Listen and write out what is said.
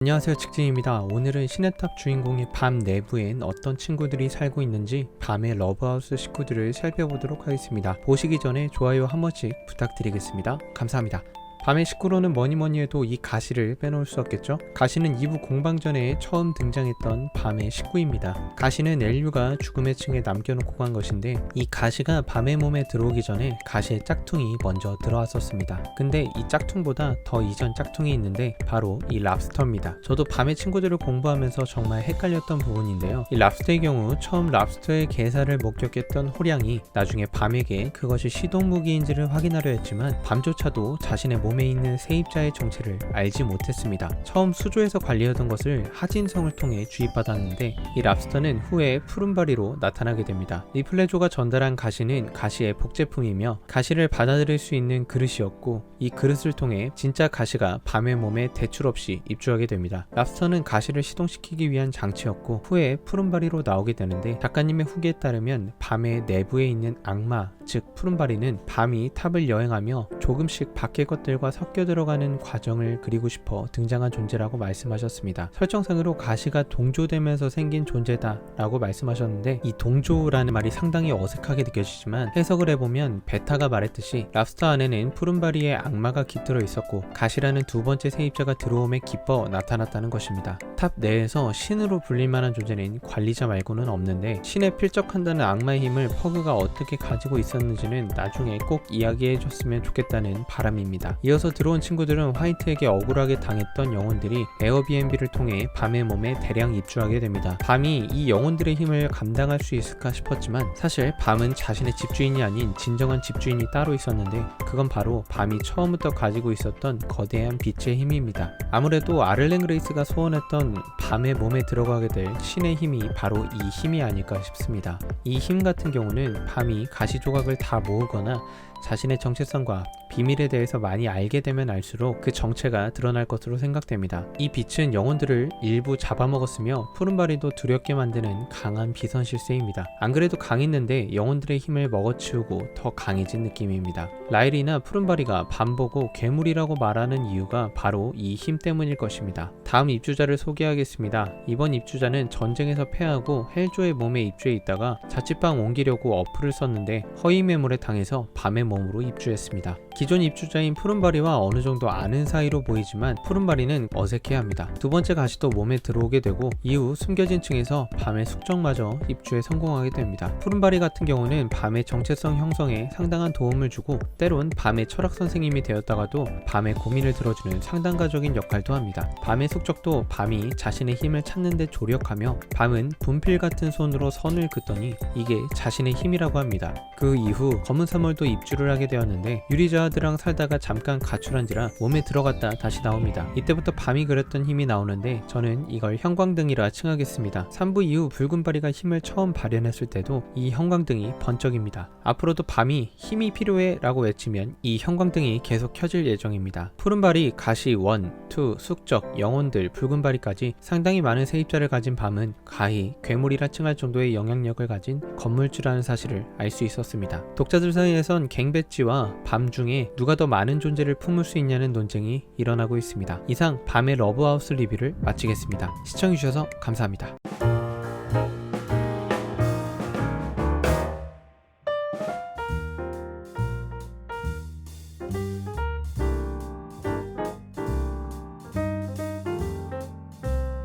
안녕하세요, 직진입니다. 오늘은 시네탑 주인공의 밤 내부엔 어떤 친구들이 살고 있는지 밤의 러브하우스 식구들을 살펴보도록 하겠습니다. 보시기 전에 좋아요 한 번씩 부탁드리겠습니다. 감사합니다. 밤의 식구로는 뭐니뭐니 해도 이 가시를 빼놓을 수 없겠죠. 가시는 2부 공방전에 처음 등장했던 밤의 식구입니다. 가시는 엘류가 죽음의 층에 남겨놓고 간 것인데, 이 가시가 밤의 몸에 들어오기 전에 가시의 짝퉁이 먼저 들어왔었습니다. 근데 이 짝퉁보다 더 이전 짝퉁이 있는데 바로 이 랍스터입니다. 저도 밤의 친구들을 공부하면서 정말 헷갈렸던 부분인데요, 이 랍스터의 경우 처음 랍스터의 개사를 목격했던 호량이 나중에 밤에게 그것이 시동무기인지를 확인하려 했지만 밤조차도 자신의 몸에 있는 세입자의 정체를 알지 못했습니다. 처음 수조에서 관리하던 것을 하진성을 통해 주입받았는데, 이 랍스터는 후에 푸른바리로 나타나게 됩니다. 리플레조가 전달한 가시는 가시의 복제품이며 가시를 받아들일 수 있는 그릇이었고, 이 그릇을 통해 진짜 가시가 밤의 몸에 대출 없이 입주하게 됩니다. 랍스터는 가시를 시동시키기 위한 장치였고, 후에 푸른바리로 나오게 되는데, 작가님의 후기에 따르면 밤의 내부에 있는 악마, 즉 푸른바리는 밤이 탑을 여행하며 조금씩 밖의 것들과 섞여 들어가는 과정을 그리고 싶어 등장한 존재라고 말씀하셨습니다. 설정상으로 가시가 동조되면서 생긴 존재다 라고 말씀하셨는데, 이 동조라는 말이 상당히 어색하게 느껴지지만 해석을 해보면 베타가 말했듯이 랍스터 안에는 푸른바리의 악마가 깃들어 있었고 가시라는 두 번째 세입자가 들어옴에 기뻐 나타났다는 것입니다. 탑 내에서 신으로 불릴만한 존재는 관리자 말고는 없는데, 신에 필적한다는 악마의 힘을 퍼그가 어떻게 가지고 있었는지는 나중에 꼭 이야기해줬으면 좋겠다는 바람입니다. 이어서 들어온 친구들은 화이트에게 억울하게 당했던 영혼들이 에어비앤비를 통해 밤의 몸에 대량 입주하게 됩니다. 밤이 이 영혼들의 힘을 감당할 수 있을까 싶었지만, 사실 밤은 자신의 집주인이 아닌 진정한 집주인이 따로 있었는데, 그건 바로 밤이 처음부터 가지고 있었던 거대한 빛의 힘입니다. 아무래도 아를렌 그레이스가 소원했던 밤의 몸에 들어가게 될 신의 힘이 바로 이 힘이 아닐까 싶습니다. 이 힘 같은 경우는 밤이 가시 조각을 다 모으거나 자신의 정체성과 비밀에 대해서 많이 알게 되면 알수록 그 정체가 드러날 것으로 생각됩니다. 이 빛은 영혼들을 일부 잡아먹었으며 푸른바리도 두렵게 만드는 강한 비선 실세입니다. 안 그래도 강했는데 영혼들의 힘을 먹어치우고 더 강해진 느낌입니다. 라일이나 푸른바리가 밤 보고 괴물이라고 말하는 이유가 바로 이 힘 때문일 것입니다. 다음 입주자를 소개하겠습니다. 이번 입주자는 전쟁에서 패하고 헬조의 몸에 입주해 있다가 자취방 옮기려고 어플을 썼는데 허위 매물에 당해서 밤의 몸으로 입주했습니다. 기존 입주자인 푸른바리와 어느 정도 아는 사이로 보이지만 푸른바리는 어색해합니다. 두 번째 가시도 몸에 들어오게 되고 이후 숨겨진 층에서 밤의 숙적마저 입주에 성공하게 됩니다. 푸른바리 같은 경우는 밤의 정체성 형성에 상당한 도움을 주고 때론 밤의 철학 선생님이 되었다가도 밤의 고민을 들어주는 상담가적인 역할도 합니다. 밤의 숙적도 밤이 자신의 힘을 찾는 데 조력하며 밤은 분필 같은 손으로 선을 긋더니 이게 자신의 힘이라고 합니다. 그 이후 검은 사물도 입주를 하게 되었는데, 유리자들랑 살다가 잠깐 가출한지라 몸에 들어갔다 다시 나옵니다. 이때부터 밤이 그렸던 힘이 나오는데 저는 이걸 형광등이라 칭하겠습니다. 3부 이후 붉은바리가 힘을 처음 발현했을 때도 이 형광등이 번쩍입니다. 앞으로도 밤이 힘이 필요해 라고 외치면 이 형광등이 계속 켜질 예정입니다. 푸른바리, 가시, 원, 투, 숙적, 영혼들, 붉은바리까지 상당히 많은 세입자를 가진 밤은 가히 괴물이라 칭할 정도의 영향력을 가진 건물주라는 사실을 알 수 있었습니다. 독자들 사이에선 갱배지와 밤 중에 누가 더 많은 존재를 품을 수 있냐는 논쟁이 일어나고 있습니다. 이상 밤의 러브하우스 리뷰를 마치겠습니다. 시청해주셔서 감사합니다.